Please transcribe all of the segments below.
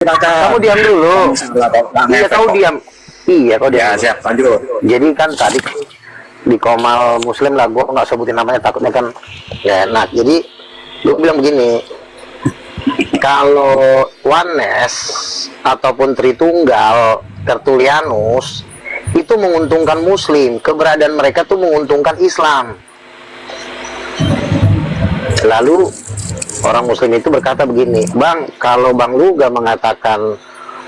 Kamu diam dulu. Iya, kau diam. Iya, kau diam. Ya, siap, lanjut. Jadi kan tadi di Komal Muslim lah, gua nggak sebutin namanya, takutnya kan ya enak. Jadi gua bilang begini, kalau Oneness ataupun Tritunggal, Tertulianus itu menguntungkan Muslim, keberadaan mereka tuh menguntungkan Islam. Lalu orang Muslim itu berkata begini, Bang, kalau Bang Luga mengatakan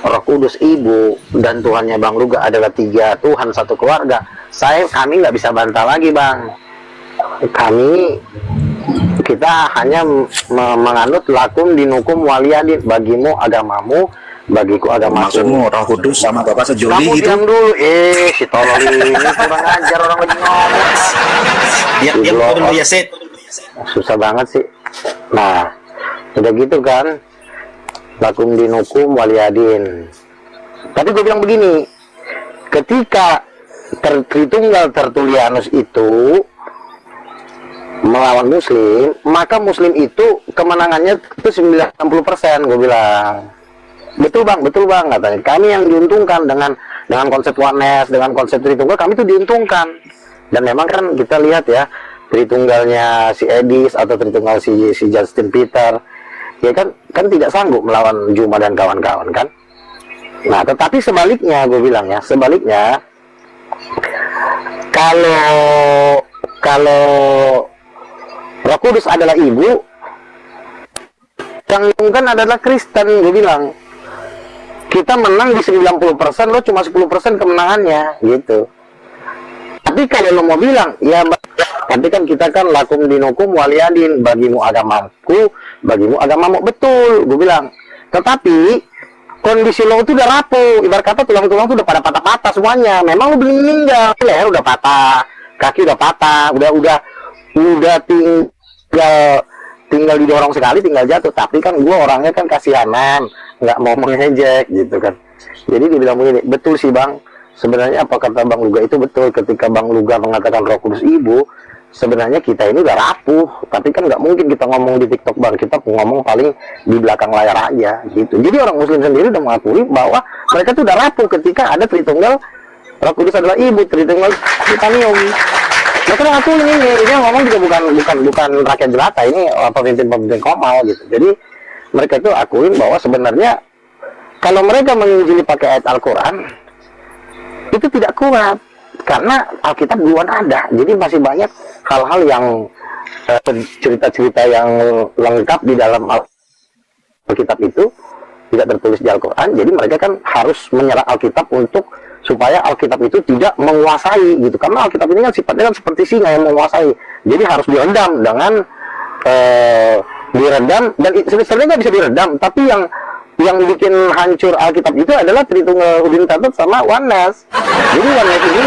Roh Kudus Ibu dan Tuhannya Bang Luga adalah 3 Tuhan satu keluarga, kami nggak bisa bantah lagi, Bang. Kita hanya menganut lakum dinukum waliyadin, bagimu agamamu, bagiku agamaku. Maksudmu Roh Kudus sama Bapak sejoli kamu gitu? Diam dulu, si tolol ini kurang ajar, orang lagi ngomong. Dia set. Susah banget sih. Nah, udah gitu kan, lakum dinukum waliyadin. Tapi gue bilang begini, ketika Tritunggal Tertulianus itu melawan Muslim, maka Muslim itu kemenangannya itu 90%, gue bilang. Betul bang, katanya. Kami yang diuntungkan dengan konsep Oneness, dengan konsep Tritunggal, kami itu diuntungkan. Dan memang kan kita lihat ya, Tritunggalnya si Edis atau Tritunggal si Justin Peter, ya kan tidak sanggup melawan Juma dan kawan-kawan kan. Nah, tetapi sebaliknya, gue bilang ya, sebaliknya, kalau Roh Kudus adalah ibu, yang diuntungkan adalah Kristen, gue bilang. Kita menang di 90%, lo cuma 10% kemenangannya, gitu. Tapi kalau lo mau bilang, ya, tapi kan kita kan lakum dinukum waliyadin, bagimu agamaku, bagimu agamamu, betul, gue bilang. Tetapi kondisi lo itu udah rapuh, ibarat kata tulang-tulang itu udah pada patah-patah semuanya. Memang lo belum meninggal, leher udah patah, kaki udah patah, udah tinggal didorong sekali, tinggal jatuh. Tapi kan gue orangnya kan kasihanan, nggak mau mengejek gitu kan. Jadi dia bilang begini, betul sih bang, sebenarnya apa kata Bang Luga itu betul. Ketika Bang Luga mengatakan Roh Kudus Ibu, sebenarnya kita ini udah rapuh. Tapi kan nggak mungkin kita ngomong di TikTok bang, kita ngomong paling di belakang layar aja gitu. Jadi orang Muslim sendiri udah mengakui bahwa mereka tuh udah rapuh ketika ada Tritunggal Roh Kudus adalah Ibu, Tritunggal Tritanium. Mereka udah ngakuin ini ngomong juga bukan rakyat jelata, ini pemimpin Komal gitu. Jadi mereka itu akuin bahwa sebenarnya kalau mereka menginjili pakai ayat Al-Quran itu tidak kuat, karena Alkitab duluan ada. Jadi masih banyak hal-hal yang cerita-cerita yang lengkap di dalam Alkitab itu tidak tertulis di Al-Quran. Jadi mereka kan harus menyerah Alkitab untuk supaya Alkitab itu tidak menguasai gitu, karena Alkitab ini kan sifatnya kan seperti singa yang menguasai. Jadi harus diredam dengan diredam, dan sebenarnya nggak bisa diredam, tapi yang bikin hancur Alkitab itu adalah Tritunggal Udin-Tetot sama Oneness. Jadi Oneness ini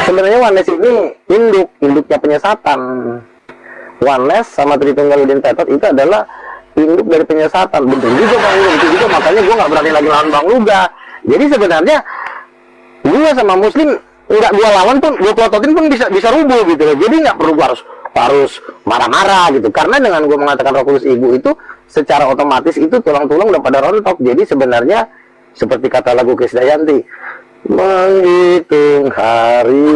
sebenarnya induknya penyesatan. Oneness sama Tritunggal Udin-Tetot itu adalah induk dari penyesatan. Betul juga Bang Luga, itu juga makanya gue nggak berani lagi lawan Bang Luga. Jadi sebenarnya gue sama Muslim nggak gue lawan pun, gue pelototin pun bisa rubuh gitu loh. Jadi nggak perlu gue harus marah-marah gitu, karena dengan gue mengatakan Roh Kudus Ibu itu secara otomatis itu tulang-tulang udah pada rontok. Jadi sebenarnya seperti kata lagu Krisdayanti, menghitung hari.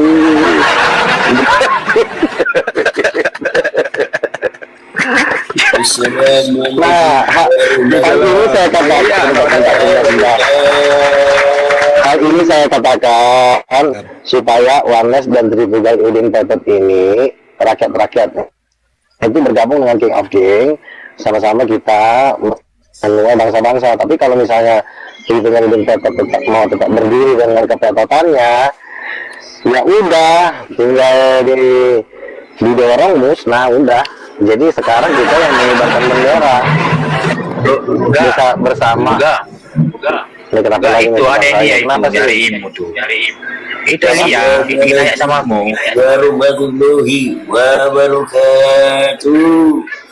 Nah, hal ini saya katakan supaya Oneness dan Tritunggal Udin-Tetot ini rakyat-rakyat itu bergabung dengan King of King, sama-sama kita menua bangsa-bangsa. Tapi kalau misalnya Tritunggal Udin-Tetot tetap berdiri dengan kepetotannya, ya udah tinggal didorong musnah udah. Jadi sekarang kita yang mengibarkan bendera bisa bersama. Enggak, itu ada dia itu dari ilmu tuh. Itu dia dinilai samamu. Warahmatullahi wabarakatuh.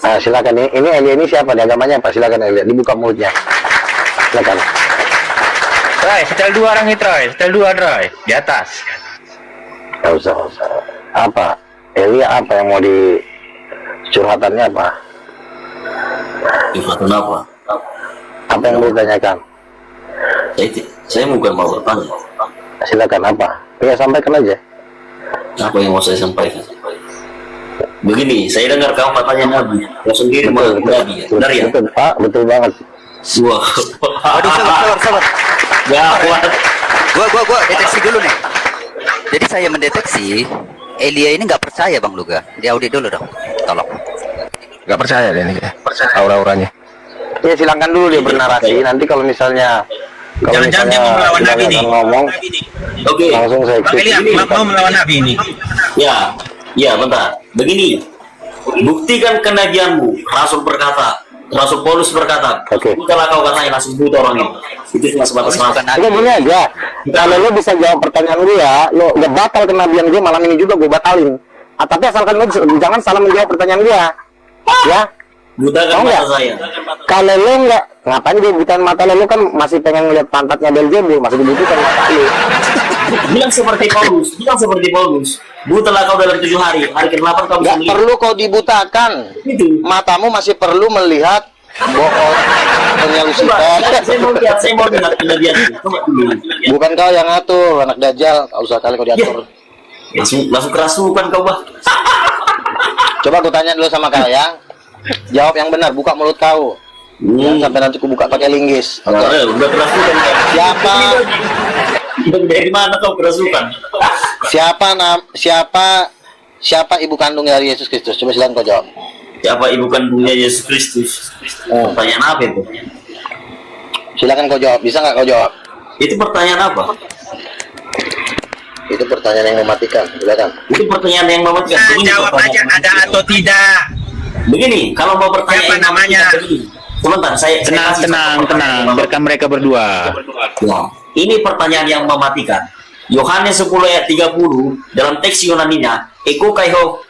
Nah, silakan ini Elia ini siapa? Di agamanya apa? Silakan Elia, dibuka mulutnya. Silakan. Troy, setel 2 orang nih Troy, setel 2 Troy di atas. Gak usah. Apa? Elia apa yang mau di curhatannya apa? Curhatan apa? Apa yang mau ditanyakan? Saya bukan mau bertanya. Silakan apa? Ya sampaikan aja. Apa yang mau saya sampaikan? Begini, saya dengar kamu katanya Nabi. Kau sendiri mengaku Nabi, benar ya? Betul, Pak, betul banget. Wah. Aduh, sabar. Gak kuat. Gua deteksi dulu nih. Jadi saya mendeteksi Elia ini nggak percaya Bang Luga. Diaudit dulu dong, tolong. Nggak percaya deh nih, aura-auranya. Ya silakan dulu dia bernarasi. Nanti kalau misalnya Jangan-jangan dia mau melawan tidak Nabi nih. akan ngomong, Oke. langsung saya Bang Elia mau melawan Nabi ini. Ya, bentar. Begini. Buktikan kenabianmu. Rasul Paulus berkata, Oke. bukanlah kau katanya langsung buta orang ini. Itu cuma sebatas Bukan nama. Nabi. Udah gini aja. Kalau lo bisa jawab pertanyaan gue ya, lo gak batal kenabian gue malam ini juga gue batalin. Tapi asalkan lo jangan salah menjawab pertanyaan gue. Ya. Butakan Tahu mata nggak? saya. Kalau lo nggak, ngapain dia bukan mata lo kan masih pengen ngeliat pantatnya Belzebul, masih dibutuhkan mata lo. Bilang seperti Paulus. Butalah kau dalam 7 hari. Hari ke-8 kau bisa Nggak melihat. perlu kau dibutakan. Itu. Matamu masih perlu melihat bohong Coba, Lucifer. saya mau lihat kenabian itu. Coba dulu. Bukan kau yang ngatur, anak dajjal. Gak usah kali kau diatur. Langsung kerasukan kau, bah. Coba aku tanya dulu sama kalian. Jawab yang benar, buka mulut kau. Jangan sampai nanti ku buka pakai linggis. Oke. Udah kerasukan kau. Siapa? Dari mana kau kerasukan? Siapa ibu kandung dari Yesus Kristus? Coba silakan kau jawab. Siapa ibu kandungnya Yesus Kristus? Pertanyaan apa itu? Silakan kau jawab. Bisa nggak kau jawab? Itu pertanyaan apa? Itu pertanyaan yang mematikan. Silakan. Itu pertanyaan yang mematikan. Begini Jawab aja pertanyaan. ada atau tidak. Begini, kalau mau bertanya Siapa yang namanya? begini. Sebentar, saya kasih satu pertanyaan yang Biarkan mereka berdua. Ya, ini pertanyaan yang mematikan. Yohanes 10 ayat 30 dalam teks Yunaninya, eko kaiho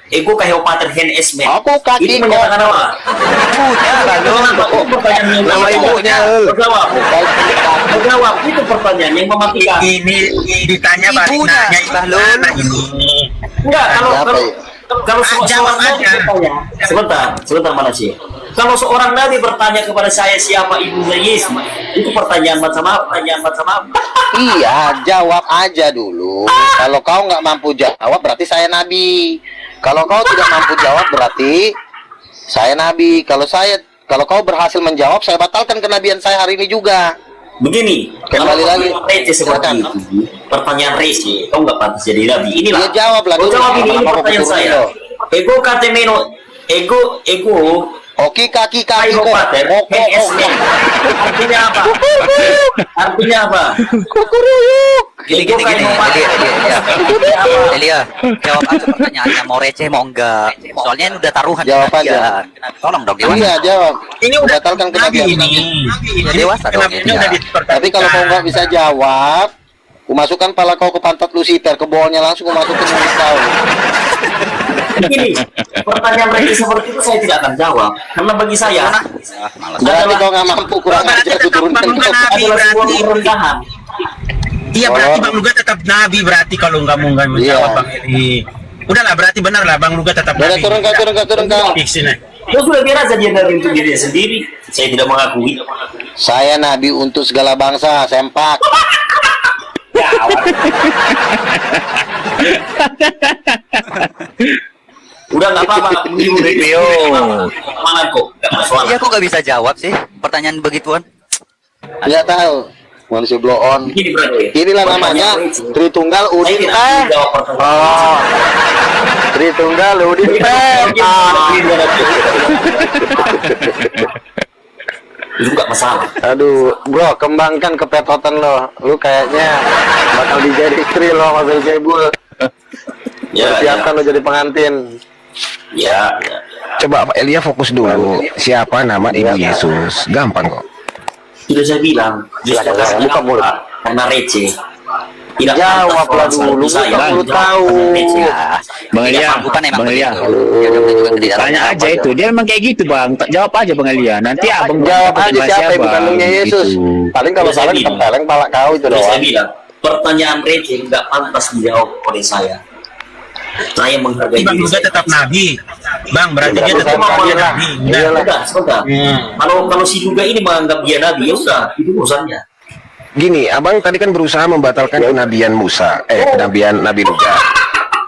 pater hen esmen. Aku kaki Itu menyatakan apa? Itu pertanyaan yang Nama ibunya. Berjawab. Itu pertanyaan yang mematikan. Ini ditanya balik Ibunya, nanya Mbah Lul. mana ini. Enggak, Siapa ya? kalau Jawab seorang nabi aja. bertanya, sebentar mana sih? Kalau seorang nabi bertanya kepada saya siapa ibunya Yesus, itu pertanyaan macam apa? Iya, jawab aja dulu. Kalau kau nggak mampu jawab, berarti saya nabi. Kalau kau tidak mampu jawab, berarti saya nabi. Kalau kau berhasil menjawab, saya batalkan kenabian saya hari ini juga. Begini, Kembali lagi. receh seperti itu, pertanyaan receh, kau nggak pantas jadi nabi. Inilah. Dia jawab lah Kau dulu. jawab ini Apa pertanyaan keturunan saya. lo? Ego katemeno, ego, Oke kaki kaiho kok. pater, hen. Artinya apa? Artinya apa? Gini. Ego kaiho pater. Elia, jawab aja pertanyaannya. Mau receh mau enggak? Soalnya ini udah taruhan. Jawab kenabian. aja. Tolong dong dewasa. Iya jawab. Ini udah Batalkan nabi kenabian. ini. Udah dewasa dong Kenabiannya ini. udah Ya. diperkatakan. Tapi kalau kau nggak bisa jawab, ku masukkan pala kau ke pantat Lucifer, ke bawahnya langsung ku masukin mulut kau. Begini, pertanyaan receh seperti itu saya tidak akan jawab, karena bagi saya Malas. Berarti kau nggak mampu, kurang Berarti aja aku tetap turunkan Bang kau. Nabi adalah sebuah berarti. kerendahan. Iya berarti Bang Luga tetap nabi berarti kalau nggak mau menjawab Iya. Bang Eli. Udahlah berarti benar lah Bang Luga tetap Udah nabi. turun kau. Fix ini. Dia sudah biar aja dia dari untuk dirinya sendiri. Saya tidak mengakui. Saya nabi untuk segala bangsa, sempak. Udah nggak apa-apa. Mana kok? Nggak masalah. Iya, kok nggak bisa jawab sih pertanyaan begituan? Nggak tahu. Manusia blow on. Begini berarti. Inilah namanya Tritunggal Saya Udin tidak teh. akan jawab pertanyaan. Oh. Tritunggal Udin teh. Itu nggak masalah. Aduh, bro, kembangkan kepetotan lo. Lu kayaknya bakal dijadi istri lo sama Belzebul. Ya, Siapkan lo jadi pengantin. ya. Coba Pak Elia fokus dulu. Siapa nama Ibu Yesus? Gampang kok. Sudah saya bilang. Silakan, Justru buka mulut. karena receh. Tidak Jawablah pantas dulu, orang saya buka mulut jawab kau. karena receh. Ya, Bang tidak Elia, mampu kan emang Bang Elia. begitu. Ya, namanya juga tidak dalam Tanya apa aja itu. Dia memang kayak gitu bang. Jawab aja Bang Elia. Nanti abang Jawab dapat aja bahas siapa ibu Bang. kandungnya Yesus. Gitu. Paling kalau Udah saya salah bilang. ditempeleng pala kau itu Sudah saya doang. bilang. Pertanyaan receh nggak pantas dijawab oleh saya. Saya menghargai Bang diri Luga saya. tetap nabi. Bang, berarti dia Berarti tetap saya dia lah. nabi. Iyalah. Udah, sebentar. Kalau si Luga ini menganggap dia nabi, ya udah, itu urusannya. Gini, abang tadi kan berusaha membatalkan kenabian Musa, kenabian Nabi Luga.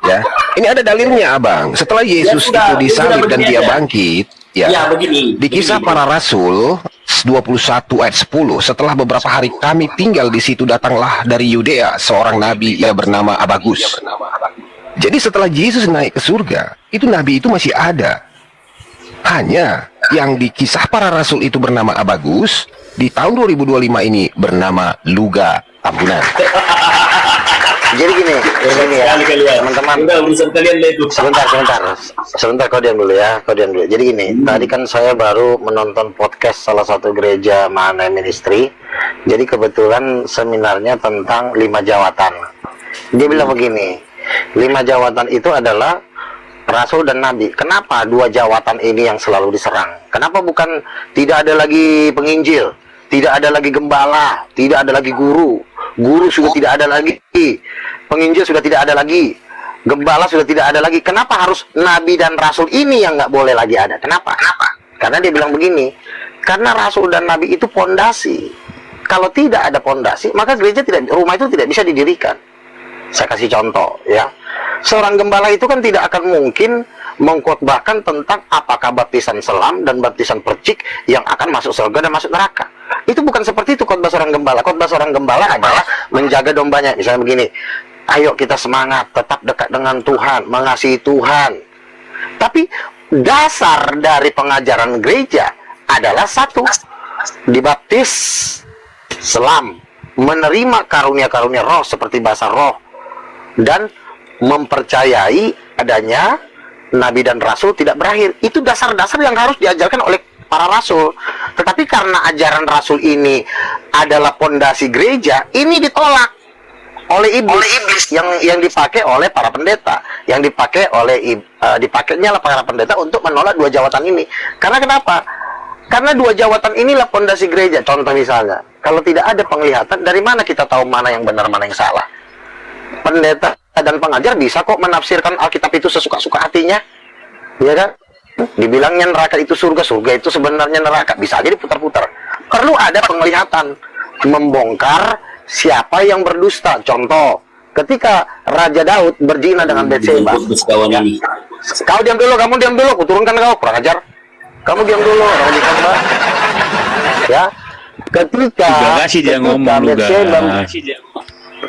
Ya, ini ada dalilnya abang. Setelah Yesus sudah, itu disalib dan dia begini aja. bangkit, ya, Ya, begini. di Kisah Para Rasul 21 ayat 10, setelah beberapa hari kami tinggal di situ, datanglah dari Yudea seorang nabi yang bernama Abagus. Jadi setelah Yesus naik ke surga, itu nabi itu masih ada. Hanya yang di Kisah Para Rasul itu bernama Abagus, di tahun 2025 ini bernama Luga Tambunan. Jadi gini ya, teman-teman. Udah, urusan kalian lah itu. Sebentar kau diam dulu ya, Jadi gini, tadi kan saya baru menonton podcast salah satu gereja Mana Ministry. Jadi kebetulan seminarnya tentang 5 jawatan. Dia bilang begini, 5 jawatan itu adalah Rasul dan Nabi. Kenapa 2 jawatan ini yang selalu diserang? Kenapa bukan tidak ada lagi penginjil, tidak ada lagi gembala, tidak ada lagi guru sudah tidak ada lagi, penginjil sudah tidak ada lagi, gembala sudah tidak ada lagi. Kenapa harus Nabi dan Rasul ini yang nggak boleh lagi ada? Kenapa? Karena dia bilang begini, karena Rasul dan Nabi itu pondasi. Kalau tidak ada pondasi, maka rumah itu tidak bisa didirikan. Saya kasih contoh ya. Seorang gembala itu kan tidak akan mungkin mengkhotbahkan tentang apakah baptisan selam dan baptisan percik yang akan masuk surga dan masuk neraka. Itu bukan seperti itu khotbah seorang gembala. Khotbah seorang gembala adalah menjaga dombanya. Misalnya begini, ayo kita semangat, tetap dekat dengan Tuhan, mengasihi Tuhan. Tapi dasar dari pengajaran gereja adalah satu, dibaptis selam, menerima karunia-karunia roh seperti bahasa roh, dan mempercayai adanya Nabi dan Rasul tidak berakhir. Itu dasar-dasar yang harus diajarkan oleh para Rasul. Tetapi karena ajaran Rasul ini adalah pondasi gereja, ini ditolak oleh iblis yang dipakai oleh para pendeta, yang dipakai oleh dipakainya lah para pendeta untuk menolak 2 jawatan ini. Karena kenapa? Karena 2 jawatan inilah pondasi gereja. Contoh misalnya, kalau tidak ada penglihatan, dari mana kita tahu mana yang benar, mana yang salah? Pendeta dan pengajar bisa kok menafsirkan Alkitab itu sesuka-suka hatinya, ya kan? Dibilangnya neraka itu surga, surga itu sebenarnya neraka, bisa aja diputar-putar. Perlu ada penglihatan, membongkar siapa yang berdusta. Contoh, ketika Raja Daud berzina dengan Bathsheba. Kau diam dulu, kamu diam dulu, kuturunkan kau, kurang ajar. Kamu diam dulu, orang ditambah. Ya, ketika Bathsheba,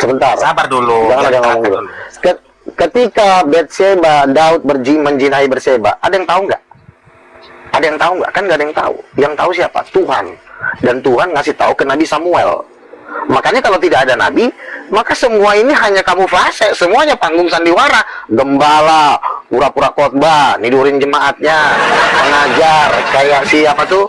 sebentar, Sabar dulu. jangan ada ngomong dulu. Ketika Bathsheba, Daud menjinai Bathsheba, ada yang tahu nggak? Ada yang tahu nggak? Kan nggak ada yang tahu. Yang tahu siapa? Tuhan. Dan Tuhan ngasih tahu ke Nabi Samuel. Makanya kalau tidak ada Nabi, maka semua ini hanya kamuflase. Semuanya panggung sandiwara. Gembala, pura-pura khotbah, nidurin jemaatnya, mengajar. Kayak siapa tuh?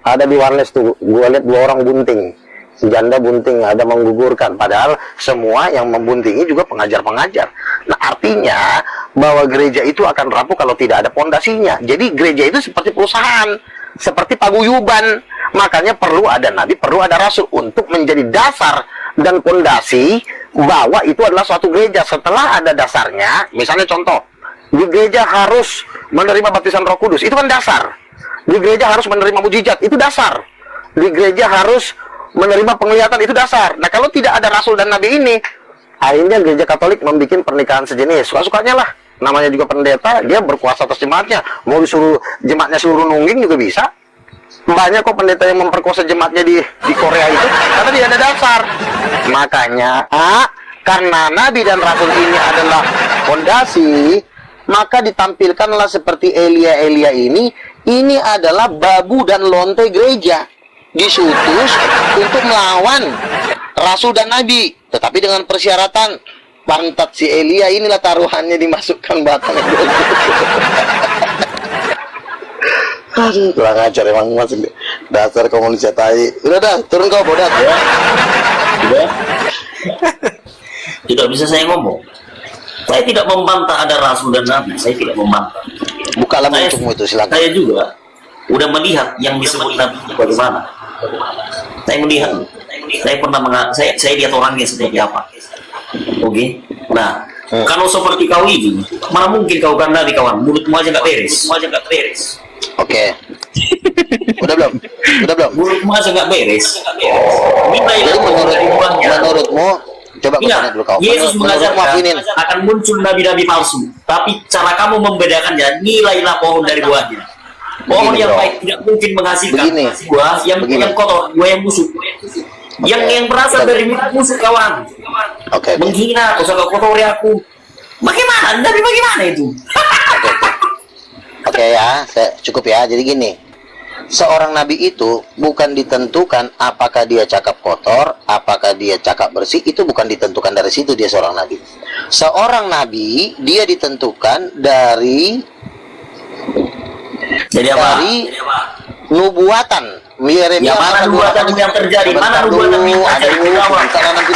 Ada di Warnes tuh, gue lihat 2 orang bunting. Janda bunting, ada menggugurkan. Padahal semua yang membuntingi juga pengajar-pengajar. Nah, artinya bahwa gereja itu akan rapuh kalau tidak ada pondasinya. Jadi gereja itu seperti perusahaan, seperti paguyuban. Makanya perlu ada Nabi, perlu ada Rasul untuk menjadi dasar dan pondasi bahwa itu adalah suatu gereja. Setelah ada dasarnya, misalnya contoh, di gereja harus menerima baptisan Roh Kudus, itu kan dasar. Di gereja harus menerima mujizat, itu dasar. Di gereja harus menerima penglihatan, itu dasar. Nah, kalau tidak ada Rasul dan Nabi ini, akhirnya gereja Katolik membuat pernikahan sejenis. Suka-sukanya lah. Namanya juga pendeta, dia berkuasa atas jemaatnya. Mau disuruh jemaatnya suruh nungging juga bisa. Banyak kok pendeta yang memperkosa jemaatnya di Korea itu, karena dia ada dasar. Makanya, karena Nabi dan Rasul ini adalah fondasi, maka ditampilkanlah seperti Elia ini. Ini adalah babu dan lonte gereja. Disutus untuk melawan Rasul dan Nabi, tetapi dengan persyaratan pantat si Elia inilah taruhannya dimasukkan batang. Aduh, kurang ajar emang Mas. Dasar komunis tai. Udah dah, turun kau bodat ya. Udah. Tidak bisa saya ngomong. Saya tidak membantah ada Rasul dan Nabi. Saya tidak membantah. Bukalah untukmu itu, silakan. Saya juga udah melihat yang disebut Nabi itu bagaimana. Saya melihat, saya pernah saya lihat orangnya seperti apa. Oke. Nah, Kalau seperti kau itu, mana mungkin kau kan nabi kawan? Mulutmu aja nggak beres. Oke. Udah belum? Mulutmu aja nggak beres. Jadi menurutmu, coba aku Ingat, tanya dulu kau. Yesus Menurutmu mengajarkan Afinin, akan muncul nabi-nabi palsu. Tapi cara kamu membedakannya, nilailah pohon dari buahnya. Pohon Begini, yang bro. baik tidak mungkin menghasilkan Begini. buah yang kotor, buah yang busuk. Yang berasal dari musuh kawan. Oke. Menghina, kau sangat kotori aku. Bagaimana? Nabi bagaimana itu? Oke ya, cukup ya. Jadi gini, seorang nabi itu bukan ditentukan apakah dia cakap kotor, apakah dia cakap bersih, itu bukan ditentukan dari situ dia seorang nabi. Seorang nabi dia ditentukan dari Jadi apa? nubuatan. Yeremia Ya, mana nubuatan yang terjadi? Mana nubuatan yang terjadi?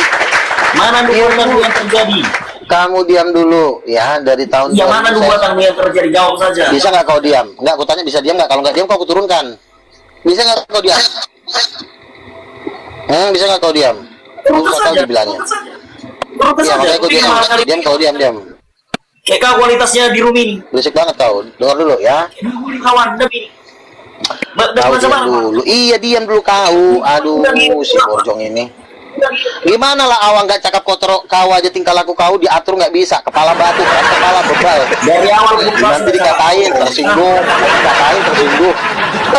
Mana nubuatan yang terjadi? Kamu diam dulu ya, dari tahun Ya, mana 2000 nubuatan yang terjadi? Jawab saja. Bisa nggak kau diam? Nggak, aku tanya bisa diam nggak? Kalau nggak diam kau turunkan. Bisa nggak kau diam? Bisa nggak kau diam? Aku nggak tahu dibilangnya. Protes Ya, saja. makanya kau diam. Diam kau diam. Kayak kau kualitasnya biru mini. Berisik banget kau. Dengar dulu ya. Kawan, Nabi. Kau diam dulu. Iya, diam dulu kau. Aduh, si borjong ini. Gimana lah awang nggak cakap kotor kau aja tingkah laku kau diatur nggak bisa. Kepala batu, kepala bebal. Dari awal Nanti dikatain tersinggung.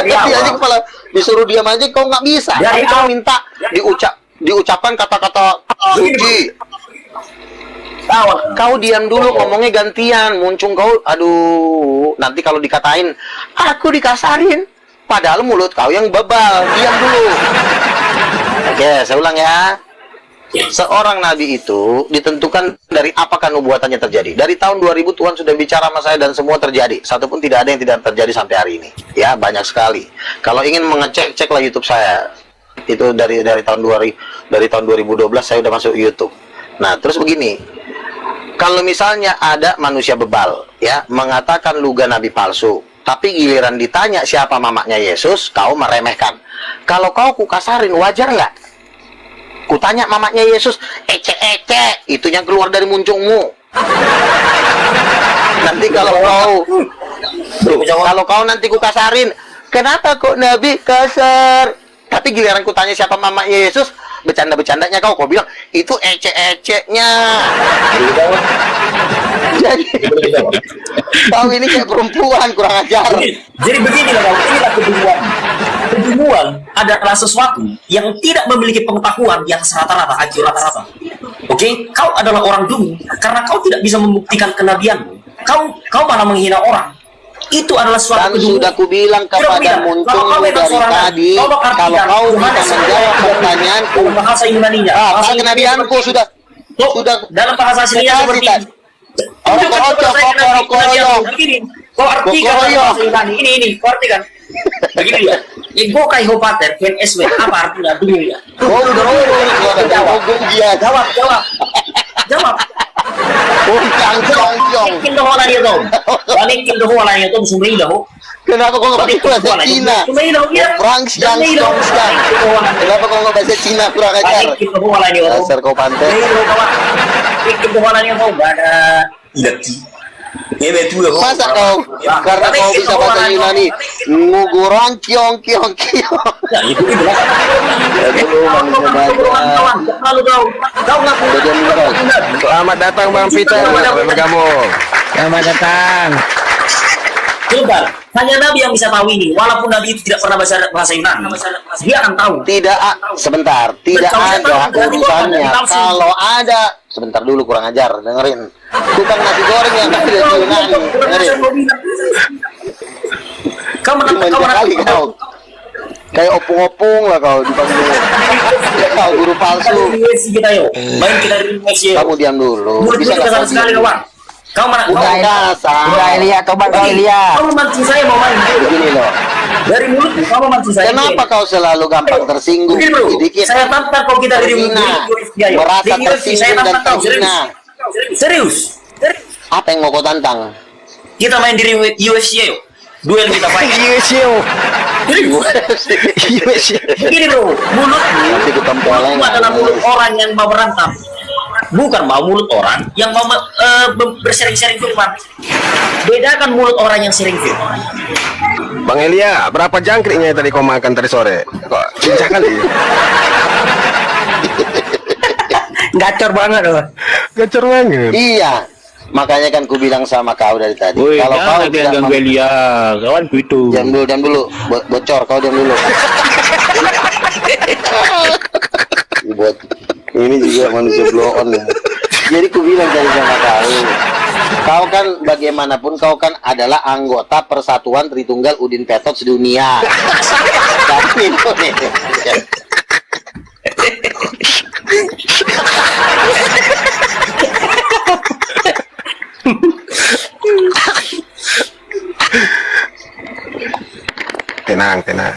Dia aja kepala disuruh diam aja kau nggak bisa. Dari Kau minta diucapkan kata-kata suci. Kau diam dulu, ngomongnya gantian. Muncung kau, aduh. Nanti kalau dikatain, aku dikasarin. Padahal mulut kau yang bebal. Diam dulu. Oke, saya ulang ya. Seorang nabi itu ditentukan dari apakah nubuatannya terjadi. Dari tahun 2000 Tuhan sudah bicara sama saya dan semua terjadi. Satupun tidak ada yang tidak terjadi sampai hari ini. Ya, banyak sekali. Kalau ingin mengecek, ceklah YouTube saya. Itu dari tahun 2012 saya udah masuk YouTube. Nah, terus begini. Kalau misalnya ada manusia bebal ya mengatakan luga nabi palsu, tapi giliran ditanya siapa mamanya Yesus, kau meremehkan. Kalau kau kukasarin, wajar nggak? Kutanya mamanya Yesus, ece, itu yang keluar dari muncungmu. Nanti kalau kau nanti kukasarin, kenapa kok nabi kasar? Tapi giliran kutanya siapa mamanya Yesus, bercanda-bercandanya kau bilang itu ece-eceknya. Jadi kau ini kayak perempuan kurang ajar. Jadi beginilah kau, inilah kedunguan. Kedunguan adalah sesuatu yang tidak memiliki pengetahuan yang rata-rata, rata-rata. Oke, kau adalah orang dungu karena kau tidak bisa membuktikan kenabianmu. Kau malah menghina orang. Itu adalah suatu Dan sudah kubilang kepada muncung dari tadi, kalau kau bisa menjawab pertanyaanku, bahasa Yunaninya, bahasa kenabianku sudah dalam bahasa aslinya seperti ini. Kau artikan bahasa Yunani ini, kau artikan. Begini ya. Ego kai hopater ken SW apa artinya dulu ya? Oh, udah Jawab. Balikin doholan itu. Balikin doholan itu sumei dah. Kenapa kau nggak pakai bahasa Cina? Orang siang. Kenapa kau nggak bahasa Cina kurang ajar? Balikin doholan itu. Dasar kau pantai. Balikin doholan itu gak ada. Masa kau karena kau bisa bahasa Yunani nguguran kiong. Ya itu di belakang. Kau ngaku. Selamat datang Bang Peter. Bergabung. Selamat datang. Coba, hanya Nabi yang bisa tahu ini. Walaupun Nabi itu tidak pernah bahasa Yunani, dia akan tahu. Tidak sebentar, tidak ada urusannya. Kalau ada, sebentar dulu kurang ajar, dengerin. Tukang nasi goreng yang ada di Yunani, dengerin. Kau Kali kau. Kayak opung-opung lah kau dipanggil. Kau guru palsu. Kita yuk, main kita di UFC. Kamu diam dulu. Bisa nggak kau sekali kawan? Kau mana? Bukan kasar. Udah Elia, coba kau Elia. Kau mancing saya mau main. Begini loh. Dari mulutmu kau mancing saya. Kenapa kau selalu gampang tersinggung? Begini bro, Dikit. saya tantang kau kita dari Terhina. Merasa tersinggung dan terhina. Serius. Apa yang mau kau tantang? Kita main di UFC yuk. Duel kita fight. Begini bro, mulutmu Nanti ketempeleng. adalah mulut orang yang mau berantem. bukan mau mulut orang yang mau bersering-sering firman. Bedakan mulut orang yang sering firman. Bang Elia, berapa jangkriknya tadi kau makan tadi sore? Kok cincang kali? Gacor banget loh. Gacor banget. Iya, makanya kan ku bilang sama kau dari tadi. Woi, Kalau kau jangan tidak ganggu Elia, kawanku itu. diam dulu, bocor kau diam dulu. Buat ini juga manusia blow on ya. Jadi ku bilang tadi sama kau kan bagaimanapun kau kan adalah anggota Persatuan Tritunggal Udin Petot sedunia. Tapi itu nih. Tenang.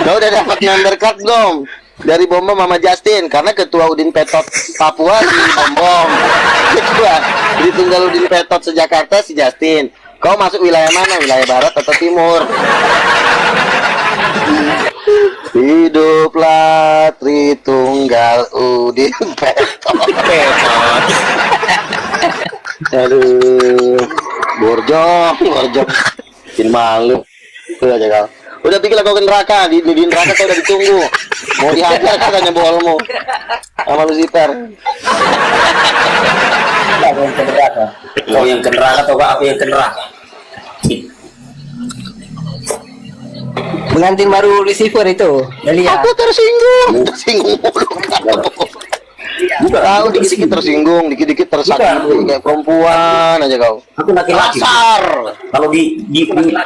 Kau udah dapat member card belum? Dari Bom Bom Mama Justin, karena ketua Udin Petot Papua si Bom Bom, ketua Tritunggal Udin Petot sejakarta si Justin. Kau masuk wilayah mana? Wilayah barat atau timur? Hiduplah Tritunggal Udin Petot. Aduh, borjong. Bikin malu. Tuh aja kau. Udah pikirlah kau ke neraka, di neraka kau udah ditunggu. Mau dihajar katanya bolmu. Sama Lucifer. Aku yang ke neraka. Kau yang ke neraka atau aku yang ke neraka? Pengantin baru Lucifer itu. Elia. Aku tersinggung mulu. Tahu dikit-dikit tersinggung, dikit-dikit tersakiti kayak perempuan aja kau. Aku laki-laki. Kasar. Kalau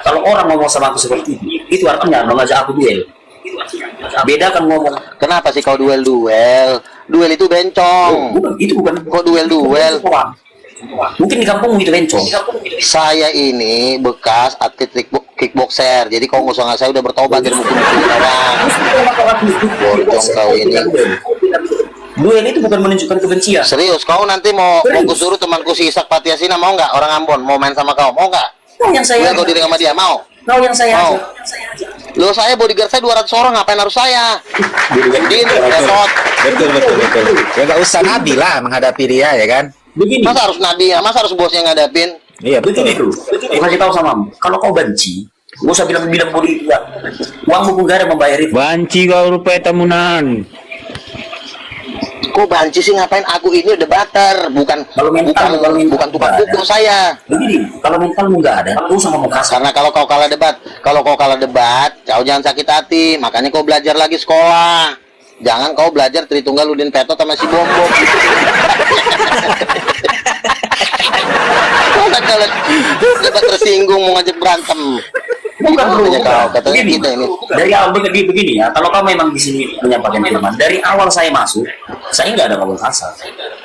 kalau orang ngomong sama aku seperti itu artinya mengajak aku duel. Bedakan ngomong. Kenapa sih kau duel? Duel itu bencong. Itu bukan. Kok duel? Mungkin di kampung itu bencong. Saya ini bekas atlet kickboxer. Jadi kau nggak usah saya udah bertobat dari mukul-mukul orang. Borjong kau ini. Duel itu bukan menunjukkan kebencian. Serius, kau nanti mau kusuruh temanku si Isak Patiasina mau nggak? Orang Ambon mau main sama kau, mau nggak? Kau yang saya. Kau diri sama dia mau? Kau yang saya. Mau? Lo saya bodyguard saya 200 orang, ngapain harus saya? Ini repot. Betul. Ya nggak usah nabi lah menghadapi dia ya kan. Begini. Masa harus nabi ya? Masa harus bosnya ngadapin? Iya Begini betul. tuh. Aku kasih tahu sama kamu. Kalau kau benci, nggak usah bilang bodi ya. Uangmu pun gak ada membayar itu. Banci kau rupanya temunan. Kok banci sih ngapain? Aku ini debater, bukan tukang pukul saya. Begini, kalau mentalmu nggak ada, lu sama mau kasar. Karena kalau kau kalah debat, kau jangan sakit hati. Makanya kau belajar lagi sekolah. Jangan kau belajar Tritunggal Udin Petot sama si Bom Bom. Kalau debat tersinggung mau ngajak berantem. Bukan bro, Katanya kau, katanya begini, kita ini. dari awal begini ya. Kalau kau memang di sini menyampaikan teman, dari awal saya masuk, saya nggak ada ngomong kasar.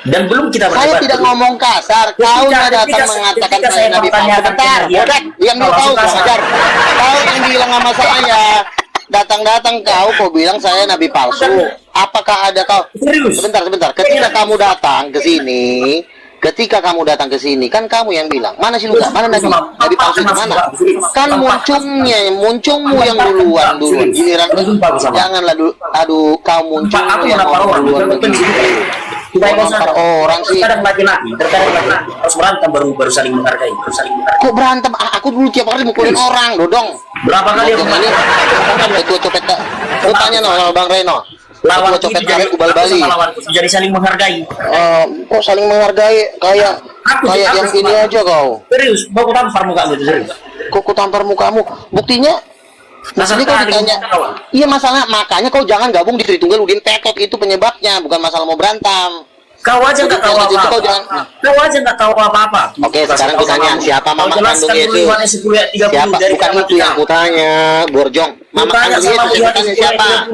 Dan belum kita Saya berdebat. tidak ngomong kasar. Kau datang mengatakan saya Nabi palsu. Bentar, diam dulu kau ajar. Kau yang bilang sama saya. Datang kau bilang saya Nabi palsu. Apakah ada kau? Serius? Sebentar. Ketika kamu datang ke sini, kan kamu yang bilang, mana sih lu? Mana Nabi palsu itu mana? Kan muncungmu yang duluan. Giliran janganlah dulu. Aduh, kau muncungmu yang duluan begitu. Nampar orang sih. Terkadang laki-laki harus berantem baru saling menghargai. Kok berantem? Aku dulu tiap hari mukulin orang, Dodong. Berapa kali aku ini? Ketua copet. Lu tanya sama Bang Reno. lawan Ketua copet itu jadi Kubal Bali. jadi saling menghargai. Kok saling menghargai? Kayak yang ini aja kau. Serius, mau aku tampar muka gitu serius. Kok ku tampar mukamu? Buktinya jadi kau ditanya. Iya masalah, makanya kau jangan gabung di Tritunggal Udin Petot, itu penyebabnya, bukan masalah mau berantem. Kau aja nggak tahu apa-apa. Kau aja nggak tahu apa-apa. Oke, sekarang kutanya, siapa mama kandung Yesus? Siapa? Bukan itu yang kutanya, Borjong. Mama kandung Yesus yang kutanya siapa?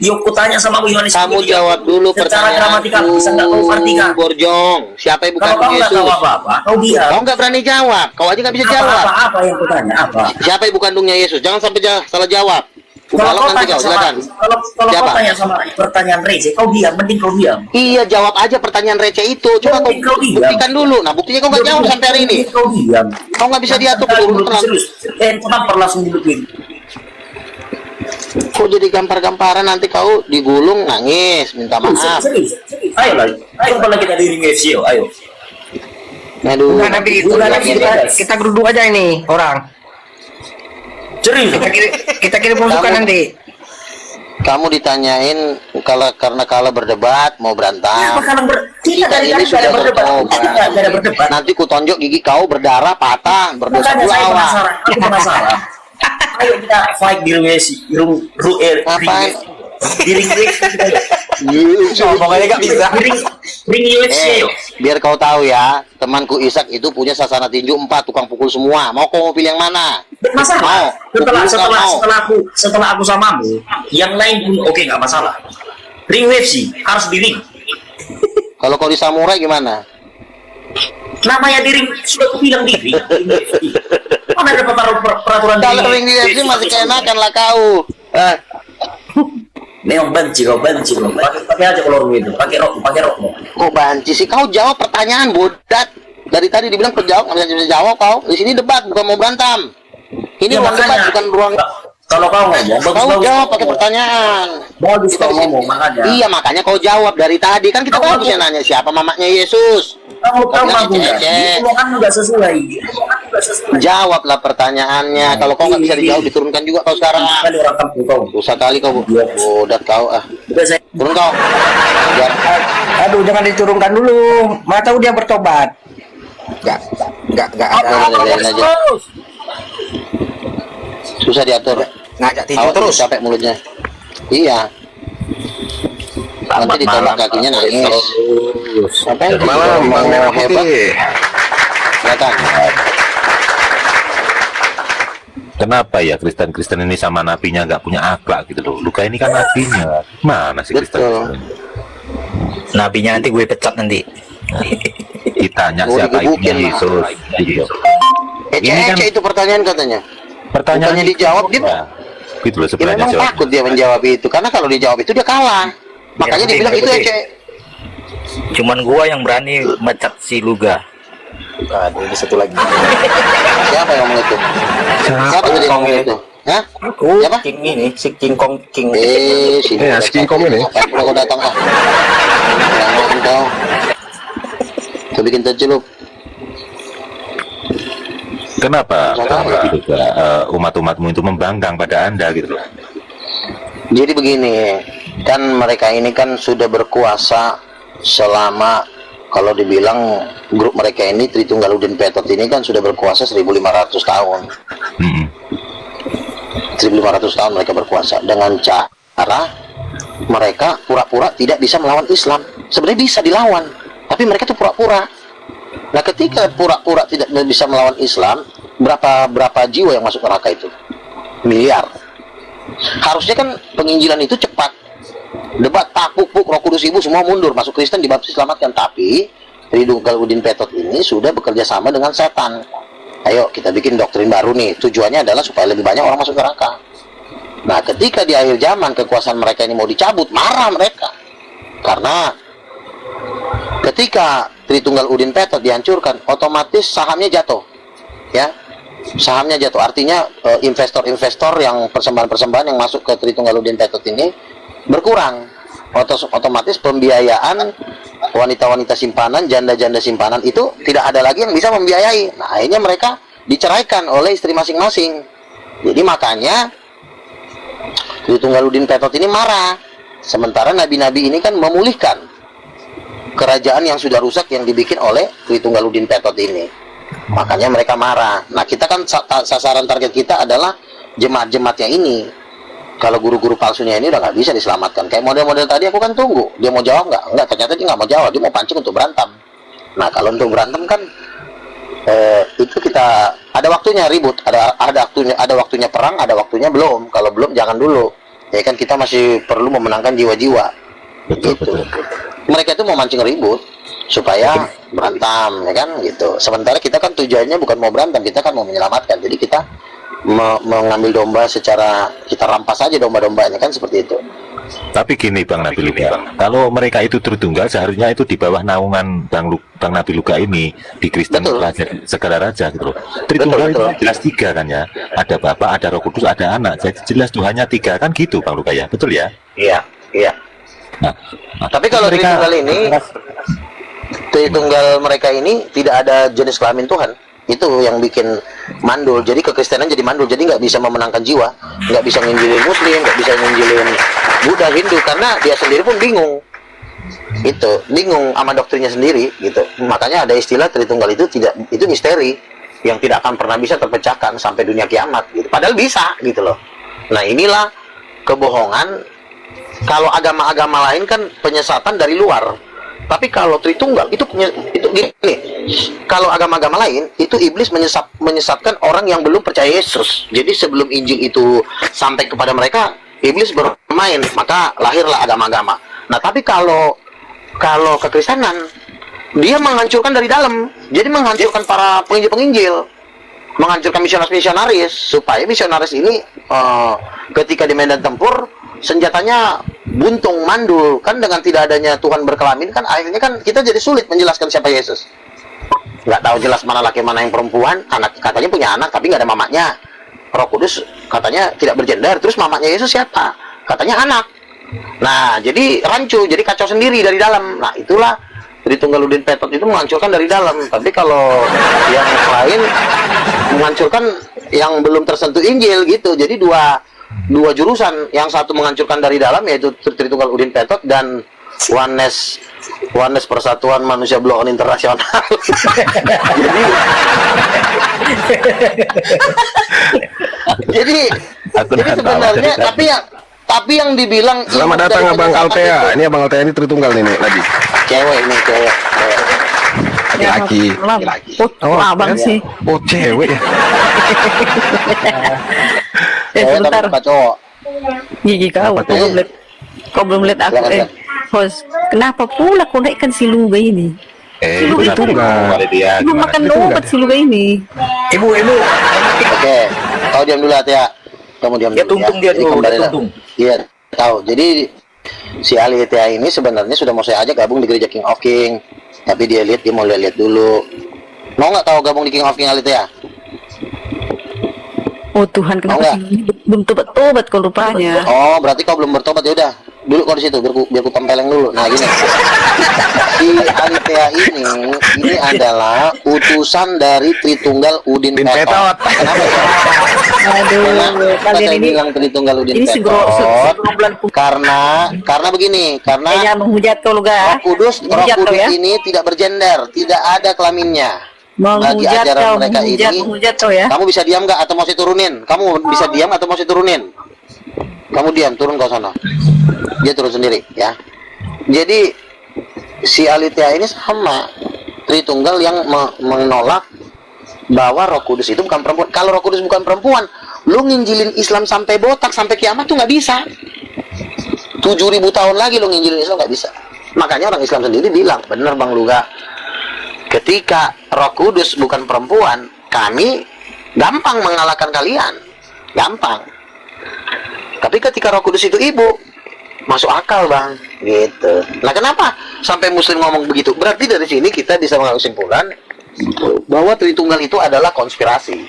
Yuk kutanya sama Yohanes. Kamu jawab dulu pertanyaanku, Borjong. Siapa ibu Kalau kandung kau nggak Yesus? tahu apa-apa, kau diam. Kau nggak berani jawab. Kau aja nggak bisa jawab. Apa yang kutanya? Apa? Siapa ibu kandungnya Yesus? Jangan sampai salah jawab. Kalau kau nanti tanya kau, sama, silakan. kalau kau Siapa? tanya sama pertanyaan receh, kau diam, mending kau diam. Iya, jawab aja pertanyaan receh itu. Coba kau Mending kau diam. buktikan dulu. Nah, buktinya kau nggak jawab sampai hari ini. Mending kau diam. Kau nggak bisa diatur Kau keturunan. serius. Kau tampar langsung dulu begini. Kok jadi gampar-gamparan, nanti kau digulung nangis minta maaf. Serius. Ayo lah, jumpa lagi kita di ring FC, ayo. Aduh. Udah Nabi, udah Nabi, kita geruduk aja ini orang. Serius. Kita kirim pasukan Kamu- nanti. Kamu ditanyain karena kalah berdebat mau berantem. Kita dari ini tadi sudah gak ada berdebat. bertobat. Kita gak ada berdebat. Nanti ku tonjok gigi kau berdarah patah berdosa Makanya saya pula. penasaran. Aku penasaran. Ayo kita fight di ring UFC. Ngapain? Di ring UFC. Ngomongnya nggak bisa. Ring UFC yuk. Biar kau tahu ya, temanku Ishak itu punya sasana tinju 4, tukang pukul semua. Mau kau mau pilih yang mana? Masalah. Mau. Setelah aku samamu, yang lain pun oke nggak masalah. Ring UFC harus di ring. Kalau kau di samurai gimana? Namanya di ring sudah aku bilang di ring. Mana ada peraturan di Kalau ring di UFC masih keenakan lah kau. Memang benci kau. Pakai aja kalau itu. Pakai rok. Kok banci sih? Kau jawab pertanyaan bodat. Dari tadi dibilang kau jawab, nggak bisa jawab kau. Di sini debat, bukan mau berantem. Ini Ya, ruang debat, makanya. bukan ruang. Kalau kau ngomong, Kau jawab pakai pertanyaan. Bagus Kita kau di sini. ngomong, makanya. Iya, makanya kau jawab dari tadi. Kan kita Kau bagus yang nanya siapa mamanya Yesus. Kamu Kau bilang mampu nggak? ecek-ecek. Omongan nggak sesuai. Jawablah pertanyaannya. Kalau kau nggak bisa dijawab, diturunkan juga kau sekarang. Kali orang kampung kau. Susah kali kau, bodat kau. Udah saya. Turun kau. Biar Aduh, jangan diturunkan dulu. Mana tahu dia bertobat. Enggak ada. biarin aja. Susah diatur. Ngajak tinju Awas terus. capek mulutnya. Iya. Nanti ditolak kakinya nangis. Apa yang Malam, Bang Merah hebat? Putih. Silakan. Kenapa ya Kristen ini sama nabinya nggak punya akhlak gitu loh? Luka ini kan nabinya. Mana sih Kristen? Betul. Nabinya nanti gue pecat nanti. Ditanya Oh, siapa ibunya digebukin, Yesus gitu. Ini kan Ece itu pertanyaan katanya. pertanyaan Bukannya dijawab, dia- ya, gitu loh Ya sebenarnya memang jawab. takut dia menjawab itu. Karena kalau dijawab itu dia kalah. Makanya dia bilang itu Ece. Cuman gua yang berani mecat si Luga. Aduh, ini satu lagi. Siapa yang ngomong itu? Siapa tadi yang ngomong itu? Hah? Siapa? King ini, si King Kong King. Sini. Ya, si King Kong ini. Udah kau datang ah. Jangan kau. Kau bikin tercelup. Kenapa Kenapa? gitu, umat-umatmu itu membanggang pada Anda gitu loh? Jadi begini, kan mereka ini kan sudah berkuasa selama, kalau dibilang grup mereka ini Tritunggaludin Petot ini kan sudah berkuasa 1500 tahun. Mm-mm. 1500 tahun mereka berkuasa dengan cara mereka pura-pura tidak bisa melawan Islam. Sebenarnya bisa dilawan, tapi mereka tuh pura-pura. Nah, ketika pura-pura tidak bisa melawan Islam, berapa jiwa yang masuk neraka itu? Miliar. Harusnya kan penginjilan itu cepat. Debat puk Roh Kudus Ibu semua mundur, masuk Kristen dibaptis selamatkan. Tapi Tritunggaludin Petot ini sudah bekerja sama dengan setan. Ayo kita bikin doktrin baru nih. Tujuannya adalah supaya lebih banyak orang masuk neraka. Nah, ketika di akhir zaman kekuasaan mereka ini mau dicabut, marah mereka. Karena ketika Tritunggaludin Petot dihancurkan, otomatis sahamnya jatuh. Ya. Sahamnya jatuh. Artinya investor-investor yang persembahan-persembahan yang masuk ke Tritunggaludin Petot ini berkurang. Otomatis pembiayaan wanita-wanita simpanan, janda-janda simpanan itu tidak ada lagi yang bisa membiayai. Nah, akhirnya mereka diceraikan oleh istri masing-masing. Jadi makanya Tritunggaludin Petot ini marah. Sementara nabi-nabi ini kan memulihkan kerajaan yang sudah rusak yang dibikin oleh Tritunggaludin Petot ini. Makanya mereka marah. Nah, kita kan sasaran target kita adalah jemaat-jemaatnya ini. Kalau guru-guru palsunya ini udah nggak bisa diselamatkan. Kayak model-model tadi aku kan tunggu. Dia mau jawab nggak? Nggak, ternyata dia nggak mau jawab. Dia mau pancing untuk berantem. Nah, kalau untuk berantem kan itu kita ada waktunya ribut. Ada waktunya perang, ada waktunya belum. Kalau belum jangan dulu. Ya kan kita masih perlu memenangkan jiwa-jiwa. Gitu. Mereka itu mau mancing ribut supaya berantem, ya kan gitu. Sementara kita kan tujuannya bukan mau berantem, kita kan mau menyelamatkan. Jadi kita mengambil domba secara kita rampas aja domba-dombanya kan seperti itu. Tapi gini Bang Nabi Luka, kalau mereka itu Tritunggal seharusnya itu di bawah naungan Bang Nabi Luka ini di Kristen Betul. Segala Raja gitu loh. Tritunggal Betul, itu jelas 3 kan ya, ada Bapa, ada Roh Kudus, ada Anak. Jadi jelas Tuhannya 3 kan gitu Bang Luka ya, betul ya? Iya, iya. Nah, Tapi kalau Tritunggal mereka ini tidak ada jenis kelamin Tuhan. Itu yang bikin mandul. Jadi kekristenan jadi mandul. Jadi nggak bisa memenangkan jiwa, nggak bisa nginjilin Muslim, nggak bisa nginjilin Buddha, Hindu, karena dia sendiri pun bingung. Itu bingung sama doktrinnya sendiri gitu. Makanya ada istilah Tritunggal itu misteri yang tidak akan pernah bisa terpecahkan sampai dunia kiamat gitu. Padahal bisa gitu loh. Nah, inilah kebohongan. Kalau agama-agama lain kan penyesatan dari luar. Tapi kalau Tritunggal itu gini. Kalau agama-agama lain itu iblis menyesatkan orang yang belum percaya Yesus. Jadi sebelum Injil itu sampai kepada mereka, iblis bermain, maka lahirlah agama-agama. Nah, tapi kalau kekristenan, dia menghancurkan dari dalam. Jadi menghancurkan para penginjil-penginjil, menghancurkan misionaris-misionaris, supaya misionaris ini ketika di medan tempur senjatanya buntung, mandul. Kan dengan tidak adanya Tuhan berkelamin kan akhirnya kan kita jadi sulit menjelaskan siapa Yesus. Nggak tahu jelas mana laki mana yang perempuan. Anak katanya punya anak tapi nggak ada mamanya. Roh Kudus katanya tidak bergender. Terus mamanya Yesus siapa? Katanya anak. Nah, jadi rancu, jadi kacau sendiri dari dalam. Nah, itulah Tritunggal Udin Petot itu menghancurkan dari dalam. Tapi kalau yang lain menghancurkan yang belum tersentuh Injil gitu. Jadi dua jurusan. Yang satu menghancurkan dari dalam yaitu Tritunggal Udin Petot dan Oneness Persatuan Manusia Blok Internasional. jadi sebenarnya tapi yang dibilang Selamat datang Abang Altea. Ini Abang Altea ini Tritunggal nih Nabi. Cewek. Laki-laki. Oh, abang sih. Oh, cewek ya. Sebentar. Tapi cowok. Gigi kau, kau belum lihat aku. Host, kenapa pula kau naikkan si Luga ini? Itu Tritunggal. Belum makan obat si Luga ini. Ibu. Oke, kau diam dulu ya. Kamu diam Dia dulu. tuntung dia Jadi dulu, kembali dia lah. tuntung. Iya, tahu. Jadi si Alitia ini sebenarnya sudah mau saya ajak gabung di gereja King of King. Tapi dia mau lihat dulu. Mau nggak tahu gabung di King of King Alitia? Oh Tuhan, kenapa sih belum tobat kau rupanya? Oh, berarti kau belum bertobat. Ya udah. Dulu kau di situ biar ku tempeleng dulu. Nah, gini. Si Alitia ini adalah utusan dari Tritunggal Udin Petot. Kenapa ya? Aduh, kalian Saya ini bilang Tritunggal Udin ini Petot segerombolan karena begini, karena kayaknya menghujat kau Luga. Roh Kudus ya? ini tidak bergender, tidak ada kelaminnya. Bagi Menghujat ajaran kau, mereka menghujat kau ya. kamu bisa diam nggak atau mau saya turunin? Kamu bisa diam atau mau saya turunin? Kamu diam, turun kau sana. Dia turun sendiri, ya. Jadi si Alitia ini sama Tritunggal yang menolak bahwa Roh Kudus itu bukan perempuan. Kalau Roh Kudus bukan perempuan, lu nginjilin Islam sampai botak sampai kiamat tuh nggak bisa. 7.000 tahun lagi lu nginjilin Islam nggak bisa. Makanya orang Islam sendiri bilang, bener Bang Luga, ketika Roh Kudus bukan perempuan, kami gampang mengalahkan kalian, gampang. Tapi ketika Roh Kudus itu ibu, masuk akal Bang, gitu. Nah, kenapa sampai Muslim ngomong begitu? Berarti dari sini kita bisa mengambil kesimpulan bahwa Tritunggal itu adalah konspirasi.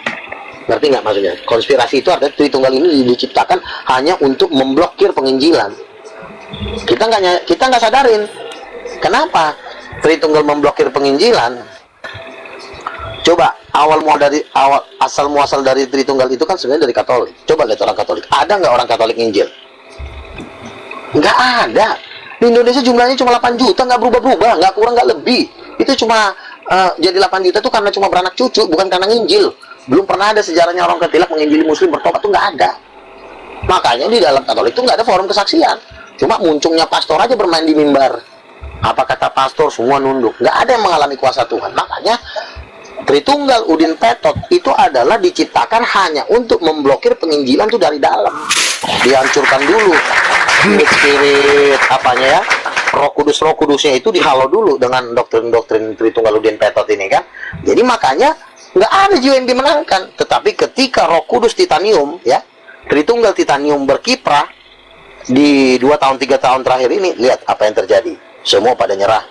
Ngerti nggak maksudnya? Konspirasi itu artinya Tritunggal ini diciptakan hanya untuk memblokir penginjilan. Kita nggak sadarin. Kenapa Tritunggal memblokir penginjilan? Coba asal muasal dari Tritunggal itu kan sebenarnya dari Katolik. Coba lihat orang Katolik. Ada nggak orang Katolik nginjil? Nggak ada. Di Indonesia jumlahnya cuma 8 juta, nggak berubah-berubah, nggak kurang nggak lebih. Itu cuma jadi 8 juta itu karena cuma beranak cucu, bukan karena nginjil. Belum pernah ada sejarahnya orang ketilak menginjili Muslim bertobat, tuh nggak ada. Makanya di dalam Katolik itu nggak ada forum kesaksian. Cuma muncungnya pastor aja bermain di mimbar. Apa kata pastor semua nunduk. Nggak ada yang mengalami kuasa Tuhan. Makanya Tritunggal Udin Petot itu adalah diciptakan hanya untuk memblokir penginjilan tuh dari dalam. Dihancurkan dulu. Spirit apanya ya? Roh Kudusnya itu dihalau dulu dengan doktrin-doktrin Tritunggal Udin Petot ini kan. Jadi makanya Nggak ada jiwa yang dimenangkan. Tetapi ketika Roh Kudus titanium, ya, Tritunggal titanium berkiprah di 2 tahun 3 tahun terakhir ini, lihat apa yang terjadi. Semua pada nyerah.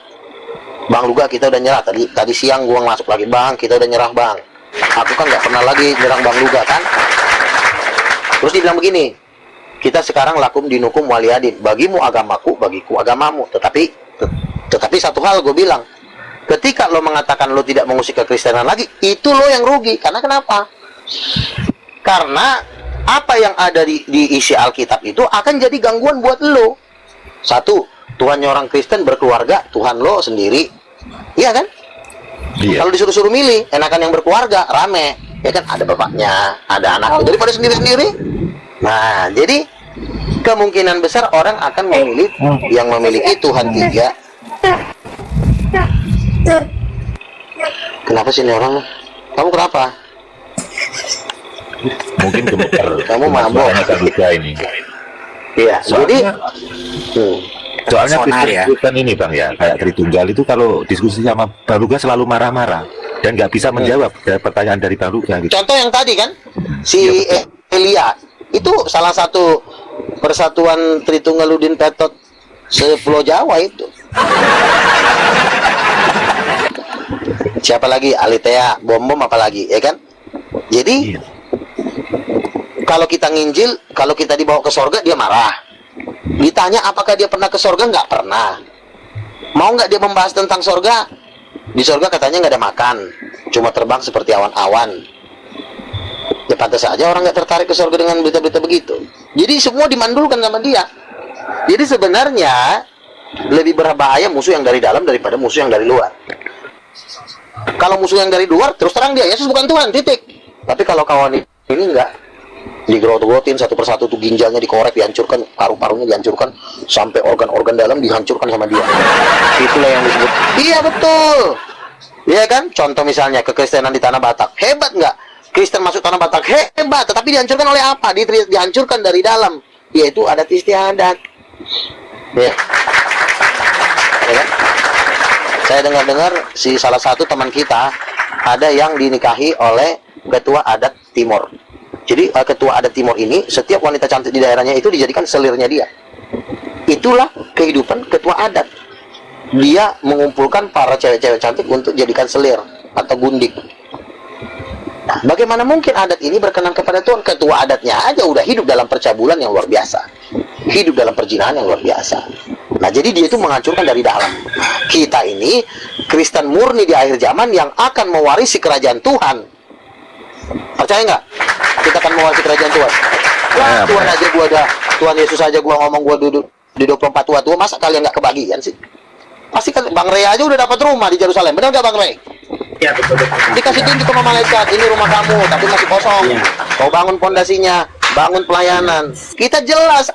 Bang Luga, kita udah nyerah. Tadi siang gua masuk lagi, Bang, kita udah nyerah, Bang. Aku kan nggak pernah lagi nyerang Bang Luga kan. Terus dibilang begini, kita sekarang lakum dinukum waliyadin. Bagimu agamaku, bagiku agamamu. Tetapi satu hal gue bilang, ketika lo mengatakan lo tidak mengusik kekristenan lagi, itu lo yang rugi. Karena kenapa? Karena apa yang ada di isi Alkitab itu akan jadi gangguan buat lo. Satu, Tuhannya orang Kristen berkeluarga, Tuhan lo sendiri. Iya kan? Iya. Kalau disuruh-suruh milih, enakan yang berkeluarga, rame. Ya kan, ada bapaknya, ada anaknya, daripada sendiri-sendiri. Nah, jadi kemungkinan besar orang akan memilih yang memiliki Tuhan 3. Kenapa sih ini orang? Kamu kenapa? Mungkin gemeter. Kamu mabok. Bang Luga ini. Iya, jadi Soalnya Personal ya. Kristen ini Bang ya, kayak Tritunggal itu kalau diskusi sama Bang Luga selalu marah-marah dan nggak bisa menjawab pertanyaan dari Bang Luga gitu. contoh yang tadi kan, si Elia itu salah satu persatuan Tritunggaludin Petot sepulau Jawa itu. Siapa lagi? Alitea, Bom apa lagi, ya kan? Jadi kalau kita nginjil, kalau kita dibawa ke sorga, dia marah. Ditanya apakah dia pernah ke sorga, nggak pernah. Mau nggak dia membahas tentang sorga? Di sorga katanya nggak ada makan, cuma terbang seperti awan-awan. Ya pantas saja orang nggak tertarik ke sorga dengan berita-berita begitu. Jadi semua dimandulkan sama dia. Jadi sebenarnya lebih berbahaya musuh yang dari dalam daripada musuh yang dari luar. Kalau musuh yang dari luar, terus terang dia, Yesus bukan Tuhan, titik. Tapi kalau kawan ini enggak, digerot-gerotin satu persatu tuh, ginjalnya dikorek, dihancurkan, paru-parunya dihancurkan, sampai organ-organ dalam dihancurkan sama dia. Itulah yang disebut. Iya betul. Iya kan? Contoh misalnya kekristenan di Tanah Batak, hebat nggak? Kristen masuk Tanah Batak hebat, tetapi dihancurkan oleh apa? Dihancurkan dari dalam, yaitu adat istiadat. Ya. Ya kan? Saya dengar-dengar si salah satu teman kita ada yang dinikahi oleh ketua adat Timor. Jadi ketua adat Timor ini, setiap wanita cantik di daerahnya itu dijadikan selirnya dia. Itulah kehidupan ketua adat. Dia mengumpulkan para cewek-cewek cantik untuk jadikan selir atau gundik. Nah, bagaimana mungkin adat ini berkenan kepada Tuhan? Ketua adatnya aja udah hidup dalam percabulan yang luar biasa, hidup dalam perzinahan yang luar biasa. Nah, jadi dia itu menghancurkan dari dalam. Kita ini Kristen murni di akhir zaman yang akan mewarisi kerajaan Tuhan. Percaya nggak? Kita akan mewarisi kerajaan Tuhan. Wah, Tuhan aja gua ada, Tuhan Yesus aja gua ngomong gua duduk di 24 tua-tua, masa kalian nggak kebagian sih? Pasti kan Bang Ray aja udah dapat rumah di Yerusalem, benar nggak Bang Ray? Ya, betul. Dikasih tunjuk sama malaikat, ini rumah kamu, tapi masih kosong. Kau bangun pondasinya, bangun pelayanan. Kita jelas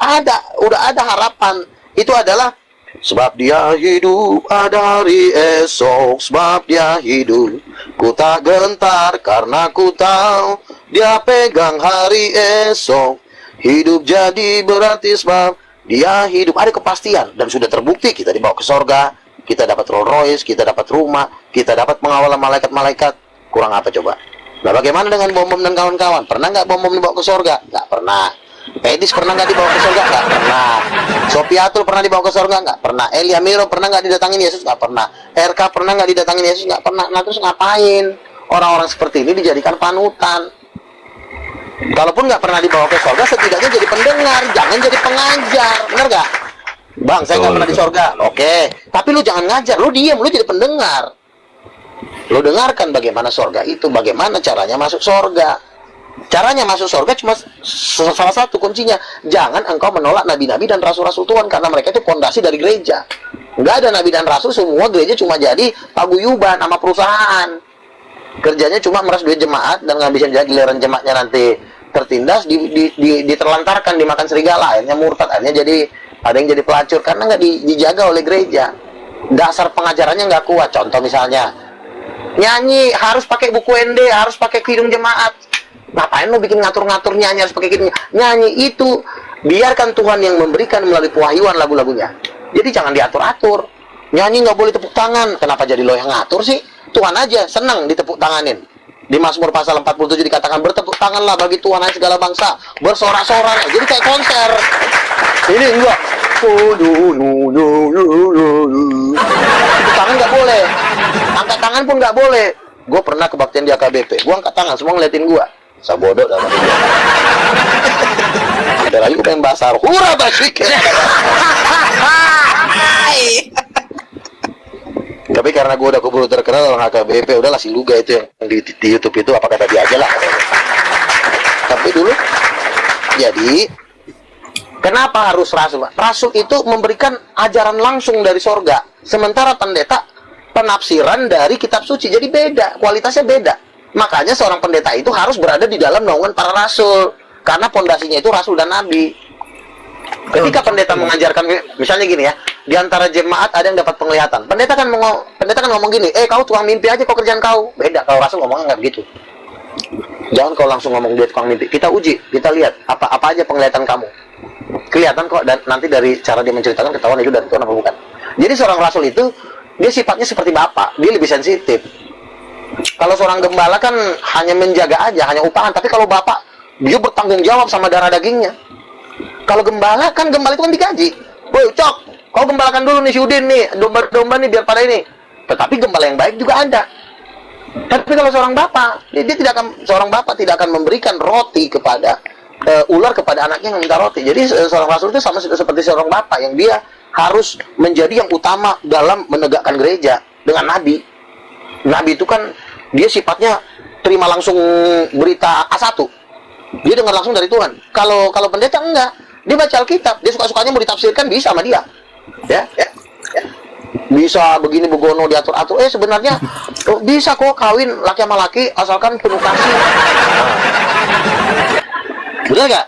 udah ada harapan. Itu adalah sebab dia hidup ada hari esok, sebab dia hidup, ku tak gentar karena ku tahu dia pegang hari esok. Hidup jadi berarti sebab dia hidup, ada kepastian dan sudah terbukti. Kita dibawa ke sorga, kita dapat Rolls Royce, kita dapat rumah, kita dapat pengawal malaikat-malaikat. Kurang apa coba? Nah, bagaimana dengan Bom-Bom dan kawan-kawan? Pernah nggak Bom-Bom dibawa ke sorga? Nggak pernah. Pedis pernah nggak dibawa ke surga? Nggak pernah. Sopiatul pernah dibawa ke surga? Nggak pernah. Elia Miro pernah nggak didatangin Yesus? Nggak pernah. RK pernah nggak didatangin Yesus? Nggak pernah. Nah, terus ngapain orang-orang seperti ini dijadikan panutan? Kalaupun nggak pernah dibawa ke surga, setidaknya jadi pendengar, jangan jadi pengajar. Bener nggak? Bang, saya nggak pernah di surga. Oke, tapi lu jangan ngajar, lu diam, lu jadi pendengar. Lu dengarkan bagaimana surga itu, bagaimana caranya masuk surga. Caranya masuk surga cuma salah satu kuncinya. Jangan engkau menolak nabi-nabi dan rasul-rasul Tuhan, karena mereka itu fondasi dari gereja. Nggak ada nabi dan rasul, semua gereja cuma jadi paguyuban sama perusahaan. Kerjanya cuma meras duit jemaat dan ngabisin giliran jemaatnya nanti tertindas, diterlantarkan, dimakan serigala, akhirnya murtad, akhirnya jadi ada yang jadi pelacur karena nggak dijaga oleh gereja. Dasar pengajarannya nggak kuat. Contoh misalnya nyanyi harus pakai buku ND, harus pakai kidung jemaat. Ngapain lo bikin ngatur-ngatur nyanyi harus pakai kidung? Nyanyi itu biarkan Tuhan yang memberikan melalui pewahyuan lagu-lagunya. Jadi jangan diatur-atur. Nyanyi nggak boleh tepuk tangan. Kenapa jadi lo yang ngatur sih? Tuhan aja senang ditepuk tanganin. Di Mazmur pasal 47 dikatakan bertepuk tanganlah bagi Tuhan hai segala bangsa, bersorak-sorai. Jadi kayak konser. Ini enggak. Tepuk tangan nggak boleh. Angkat tangan pun nggak boleh. Gue pernah kebaktian di AKBP. Gue angkat tangan, semua ngeliatin gue. Sabodo dalam hidup. Ada lagi gue pengen bahasa hura basik. Tapi karena gue udah keburu terkenal orang HKBP, udahlah si Luga itu yang di YouTube itu apa kata dia aja lah. Tapi dulu, jadi kenapa harus rasul? Rasul itu memberikan ajaran langsung dari sorga, sementara pendeta penafsiran dari kitab suci. Jadi beda, kualitasnya beda. Makanya seorang pendeta itu harus berada di dalam naungan para rasul, karena pondasinya itu rasul dan nabi. Ketika pendeta mengajarkan, misalnya gini ya, di antara jemaat ada yang dapat penglihatan. Pendeta kan ngomong gini, kau tukang mimpi aja, kau kerjaan kau. Beda, kalau rasul ngomongnya nggak begitu. Jangan kau langsung ngomong dia tukang mimpi. Kita uji, kita lihat apa aja penglihatan kamu. Kelihatan kok, dan nanti dari cara dia menceritakan ketahuan itu dari Tuhan apa bukan. Jadi seorang rasul itu dia sifatnya seperti bapak, dia lebih sensitif. Kalau seorang gembala kan hanya menjaga aja, hanya upahan. Tapi kalau bapak, dia bertanggung jawab sama darah dagingnya. Kalau gembala itu kan digaji. Woi, Cok, kau gembalakan dulu nih si Udin nih, domba-domba nih biar pada ini. Tetapi gembala yang baik juga ada. Tapi kalau seorang bapak, seorang bapak tidak akan memberikan roti kepada ular kepada anaknya yang minta roti. Jadi seorang rasul itu sama seperti seorang bapak yang dia harus menjadi yang utama dalam menegakkan gereja dengan nabi. Nabi itu kan dia sifatnya terima langsung berita A1. Dia dengar langsung dari Tuhan. Kalau pendeta enggak, dia baca Alkitab, dia suka-sukanya mau ditafsirkan bisa sama dia. Ya. Bisa begini begono diatur-atur. Sebenarnya bisa kok kawin laki sama laki asalkan penuh kasih. Benar nggak?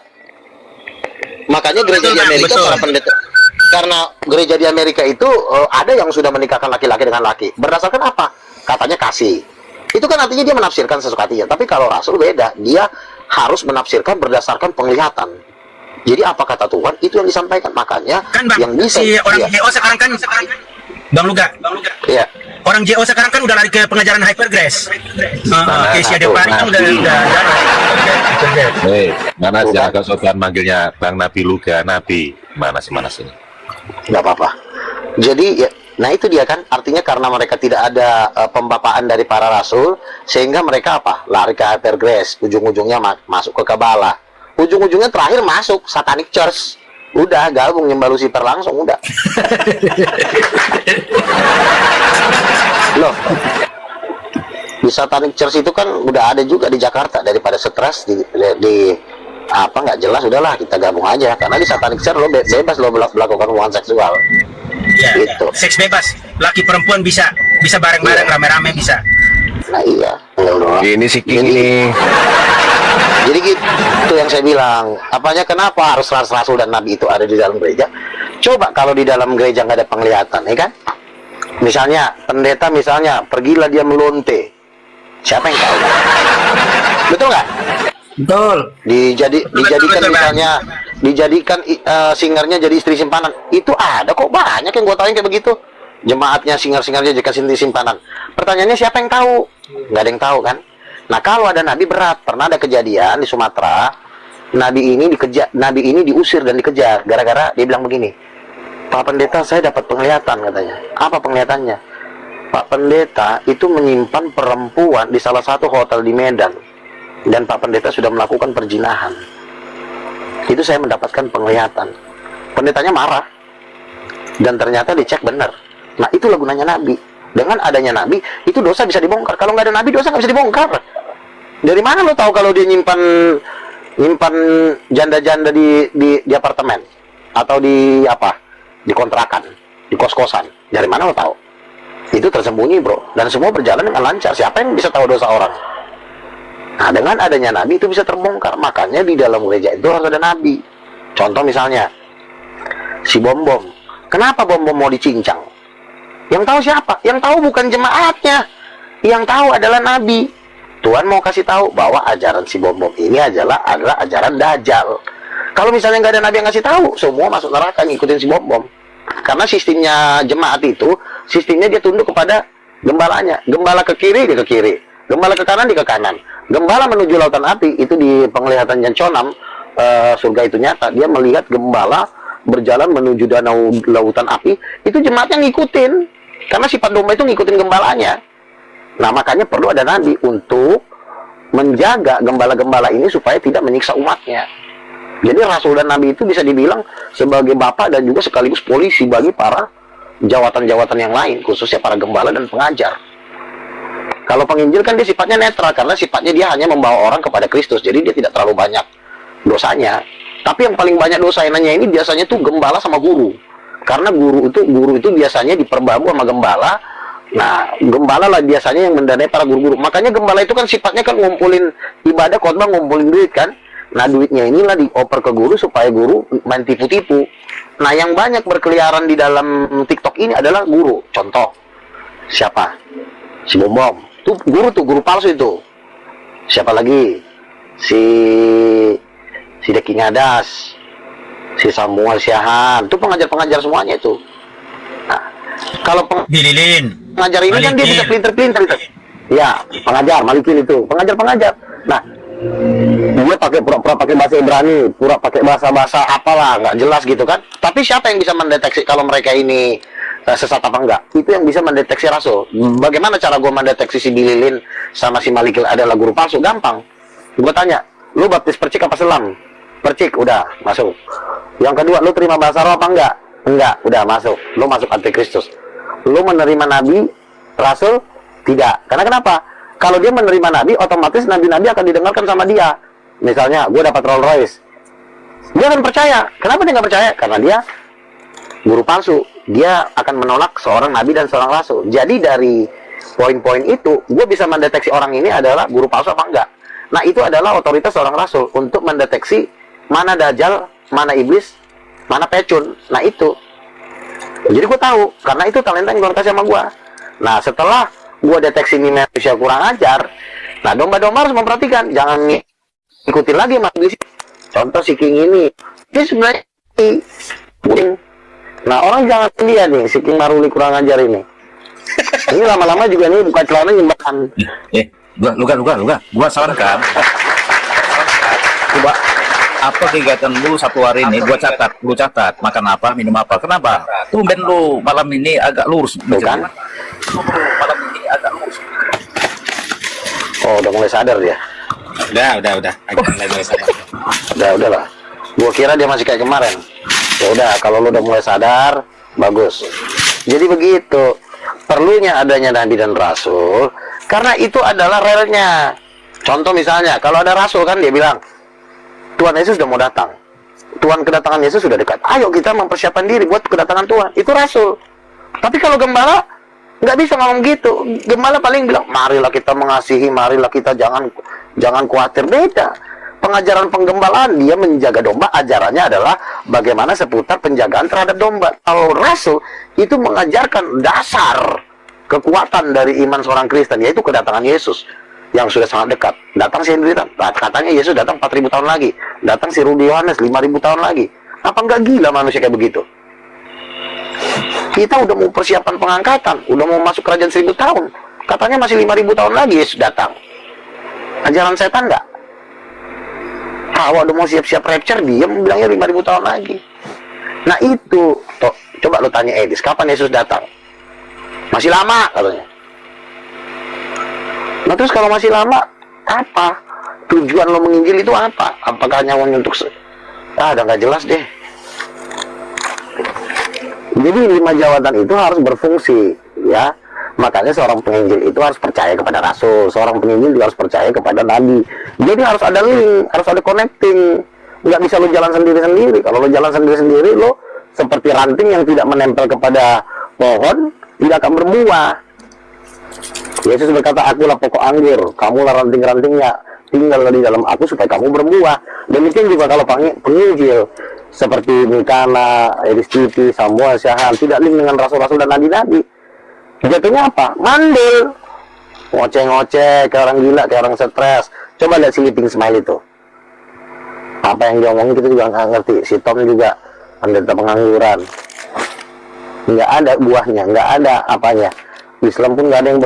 Makanya gereja di Amerika para pendeta, karena gereja di Amerika itu ada yang sudah menikahkan laki-laki dengan laki. Berdasarkan apa? Katanya kasih. Itu kan artinya dia menafsirkan sesuatu hatinya. Tapi kalau rasul beda, dia harus menafsirkan berdasarkan penglihatan. Jadi apa kata Tuhan itu yang disampaikan. Makanya kan bang, yang bisa si orang JO sekarang kan Bang Luga. Iya. Orang JO sekarang kan udah lari ke pengajaran hypergrace. Kesia Depari kan udah mana sih agak sopan manggilnya Bang Nabi Luga, Nabi. Mana sih ini? Nggak apa-apa. Jadi ya, nah itu dia kan, artinya karena mereka tidak ada pembapaan dari para rasul, sehingga mereka apa? Lari ke hypergrace, ujung-ujungnya masuk ke Kabbalah. Ujung-ujungnya terakhir masuk Satanic Church. Udah gabung nyembah Lucifer langsung udah. Loh. Di Satanic Church itu kan udah ada juga di Jakarta, daripada stres di apa nggak jelas, udahlah kita gabung aja, karena di Satanic Church lo bebas lo melakukan hubungan seksual. Ya, gitu. Seks bebas, laki perempuan bisa bareng-bareng, rame-rame bisa. Nah iya. Ini sih ini. Jadi gitu yang saya bilang. Apanya kenapa harus rasul dan nabi itu ada di dalam gereja? Coba kalau di dalam gereja nggak ada penglihatan, ya kan? Misalnya pendeta pergilah dia melonte. Siapa yang tahu? Betul nggak? Betul. Dijadikan misalnya, dijadikan singernya jadi istri simpanan. Itu ada kok, banyak yang gue tahu yang kayak begitu. Jemaatnya singernya jadi simpanan. Pertanyaannya siapa yang tahu? Nggak ada yang tahu kan? Nah kalau ada nabi berat, pernah ada kejadian di Sumatera, nabi ini diusir dan dikejar gara-gara dia bilang begini, Pak Pendeta saya dapat penglihatan katanya. Apa penglihatannya? Pak Pendeta itu menyimpan perempuan di salah satu hotel di Medan, dan Pak Pendeta sudah melakukan perzinahan. Itu saya mendapatkan penglihatan. Pendetanya marah, dan ternyata dicek benar. Nah itulah gunanya nabi. Dengan adanya nabi, itu dosa bisa dibongkar. Kalau nggak ada nabi, dosa nggak bisa dibongkar. Dari mana lo tahu kalau dia nyimpan janda-janda di apartemen atau di kontrakan, di kos-kosan? Dari mana lo tahu? Itu tersembunyi, bro. Dan semua berjalan dengan lancar. Siapa yang bisa tahu dosa orang? Nah, dengan adanya nabi itu bisa terbongkar. Makanya di dalam gereja itu harus ada nabi. Contoh misalnya si Bom-Bom. Kenapa Bom-Bom mau dicincang? Yang tahu siapa? Yang tahu bukan jemaatnya. Yang tahu adalah nabi. Tuhan mau kasih tahu bahwa ajaran si Bom-Bom ini adalah ajaran Dajjal. Kalau misalnya nggak ada nabi yang ngasih tahu, semua masuk neraka ngikutin si Bom-Bom. Karena sistemnya jemaat itu, sistemnya dia tunduk kepada gembalanya. Gembala ke kiri, dia ke kiri. Gembala ke kanan, di ke kanan. Gembala menuju lautan api, itu di penglihatan Jan Chonam, surga itu nyata. Dia melihat gembala berjalan menuju danau lautan api, itu jemaatnya ngikutin. Karena sifat domba itu ngikutin gembalanya. Nah, makanya perlu ada nabi untuk menjaga gembala-gembala ini supaya tidak menyiksa umatnya. Jadi rasul dan nabi itu bisa dibilang sebagai bapak dan juga sekaligus polisi bagi para jawatan-jawatan yang lain, khususnya para gembala dan pengajar. Kalau penginjil kan dia sifatnya netral, karena sifatnya dia hanya membawa orang kepada Kristus, jadi dia tidak terlalu banyak dosanya. Tapi yang paling banyak dosanya ini biasanya tuh gembala sama guru. Karena guru itu biasanya diperbabu sama gembala. Nah, gembala lah biasanya yang mendanai para guru-guru. Makanya gembala itu kan sifatnya kan ngumpulin ibadah, khotbah, ngumpulin duit kan. Nah, duitnya inilah dioper ke guru supaya guru main tipu-tipu. Nah, yang banyak berkeliaran di dalam TikTok ini adalah guru. Contoh, siapa? Si Bom Bom. Tuh guru palsu itu. Siapa lagi? Si Deki Ngadas, si Samuel Siahan. Itu pengajar-pengajar semuanya itu. Nah, kalau Bililin. pengajar ini kan dia bisa pelintir-pelintir itu. Ya, pengajar, Malikin itu. Pengajar-pengajar. Nah, dia pakai pura-pura pakai bahasa Ibrani, pura pakai bahasa-bahasa apalah, nggak jelas gitu kan. Tapi siapa yang bisa mendeteksi kalau mereka ini sesat apa enggak? Itu yang bisa mendeteksi rasul. Bagaimana cara gue mendeteksi si Bililin sama si Malikil adalah guru palsu? Gampang. Gue tanya, lu baptis percik apa selam? Percik, udah masuk. Yang kedua, lu terima bahasa roh apa enggak? Enggak, udah masuk. Lu masuk antikristus. Lu menerima nabi, rasul? Tidak. Karena kenapa? Kalau dia menerima nabi, otomatis nabi-nabi akan didengarkan sama dia. Misalnya, gue dapat Rolls Royce. Dia akan percaya. Kenapa dia nggak percaya? Karena dia guru palsu. Dia akan menolak seorang nabi dan seorang rasul. Jadi dari poin-poin itu, gue bisa mendeteksi orang ini adalah guru palsu apa enggak. Nah, itu adalah otoritas seorang rasul untuk mendeteksi mana dajjal, mana iblis, mana pecun. Nah, itu. Jadi gue tahu, karena itu talenta yang Tuhan kasih sama gue. Nah, setelah gue deteksi ini manusia kurang ajar, nah domba-domba harus memperhatikan, jangan ikutin lagi sama iblis. Contoh si King ini, dia sebenarnya kuning. Nah, orang jangan dia nih, si King Maruli kurang ajar ini. Ini lama-lama juga nih buka celana nyembahan. Gua sarankan. Coba apa kegiatan lu satu hari ini? Lu catat makan apa, minum apa. Kenapa? Tumben lu malam ini agak lurus. Bukan? Malam ini agak lurus. Oh, udah mulai sadar dia. Udah. Agak mulai sadar. Udahlah. Gua kira dia masih kayak kemarin. Ya udah, kalau lu udah mulai sadar, bagus. Jadi begitu. Perlunya adanya nabi dan rasul, karena itu adalah relnya. Contoh misalnya, kalau ada rasul kan dia bilang, Tuhan Yesus sudah mau datang. Tuhan kedatangan Yesus sudah dekat. Ayo kita mempersiapkan diri buat kedatangan Tuhan. Itu rasul. Tapi kalau gembala nggak bisa ngomong gitu. Gembala paling bilang, marilah kita mengasihi, marilah kita jangan khawatir. Beda. Pengajaran penggembalaan, dia menjaga domba, ajarannya adalah bagaimana seputar penjagaan terhadap domba. Kalau rasul itu mengajarkan dasar kekuatan dari iman seorang Kristen, yaitu kedatangan Yesus yang sudah sangat dekat. Datang si Hendritan, katanya Yesus datang 4.000 tahun lagi. Datang si Rudi Yohanes 5.000 tahun lagi. Apa nggak gila manusia kayak begitu? Kita udah mau persiapan pengangkatan, udah mau masuk kerajaan 1.000 tahun. Katanya masih 5.000 tahun lagi Yesus datang. Ajaran setan nggak? Hawa udah mau siap-siap rapture, dia bilangnya 5.000 tahun lagi. Nah itu, coba lo tanya Edis, kapan Yesus datang? Masih lama katanya. Nah terus kalau masih lama, apa? Tujuan lo menginjil itu apa? Apakah hanya untuk udah nggak jelas deh. Jadi 5 jawatan itu harus berfungsi, ya. Makanya seorang penginjil itu harus percaya kepada rasul, seorang penginjil juga harus percaya kepada nabi. Jadi harus ada link, harus ada connecting. Nggak bisa lo jalan sendiri-sendiri. Kalau lo jalan sendiri-sendiri, lo seperti ranting yang tidak menempel kepada pohon, tidak akan berbuah. Yesus berkata, akulah pokok anggur, kamulah ranting-rantingnya. Tinggallah di dalam aku supaya kamu berbuah. Demikian juga kalau penginjil seperti Mikana, Eristipi, Samuel, Syahan, tidak link dengan rasul-rasul dan nabi-nabi. Jatuhnya apa? Mandul. Ngoceh-ngoceh, kayak orang gila, kayak orang stres. Coba lihat si Living Smile itu. Apa yang dia omongin kita juga nggak ngerti. Si Tom juga pendeta pengangguran. Nggak ada buahnya, nggak ada apanya. Islam pun nggak ada yang